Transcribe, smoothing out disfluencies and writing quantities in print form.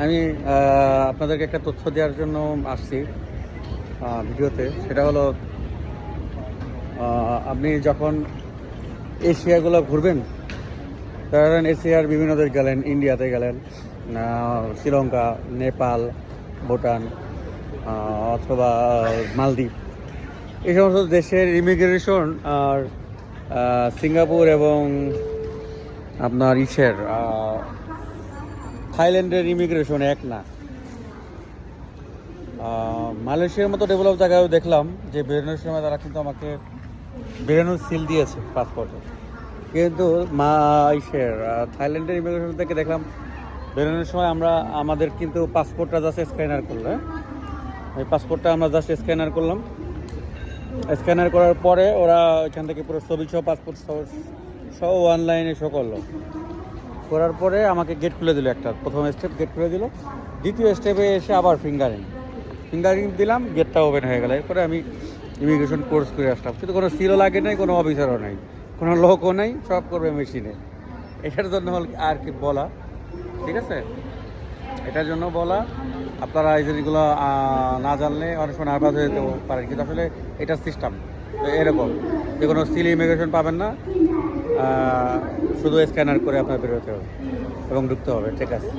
আমি আপনাদেরকে একটা তথ্য দেওয়ার জন্য আসছি ভিডিওতে। সেটা হলো আপনি যখন এশিয়াগুলো ঘুরবেন, ধরেন এশিয়ার বিভিন্ন দেশ গেলেন, ইন্ডিয়াতে গেলেন, শ্রীলঙ্কা, নেপাল, ভুটান অথবা মালদ্বীপ, এই সমস্ত দেশের ইমিগ্রেশন আর সিঙ্গাপুর এবং আপনার থাইল্যান্ডের ইমিগ্রেশন এক না। মালয়েশিয়ার মতো ডেভেলপ জায়গায়ও দেখলাম যে বেরোনোর সময় তারা কিন্তু আমাকে বেরোনোর সিল দিয়েছে পাসপোর্টে, কিন্তু থাইল্যান্ডের ইমিগ্রেশন থেকে দেখলাম বেরোনোর সময় আমাদের কিন্তু পাসপোর্টটা জাস্ট স্ক্যানার করলো। ওই পাসপোর্টটা আমরা জাস্ট স্ক্যানার করলাম, স্ক্যানার করার পরে ওরা এখান থেকে পুরো ছবি সহ পাসপোর্ট সহ অনলাইনে শো করলো। করার পরে আমাকে গেট খুলে দিল, একটা প্রথম স্টেপ গেট খুলে দিল, দ্বিতীয় স্টেপে এসে আবার ফিঙ্গারিং দিলাম, গেটটা ওপেন হয়ে গেল। এরপরে আমি ইমিগ্রেশন কোর্স করে আসলাম, কিন্তু কোনো সিলও লাগে নাই, কোনো অফিসারও নাই, কোনো লোকও নাই, সব করবে মেশিনে। এটার জন্য আর কি বলা, ঠিক আছে, এটার জন্য বলা আপনারা এই জিনিসগুলো না জানলে অনেক সময় নার্ভাস হয়ে যেতে পারেন, কিন্তু আসলে এটা সিস্টেম এরকম যে কোনো সিল ইমিগ্রেশন পাবেন না, শুধু স্ক্যানার করে আপনার বেরোতে হবে এবং ঢুকতে হবে, ঠিক আছে।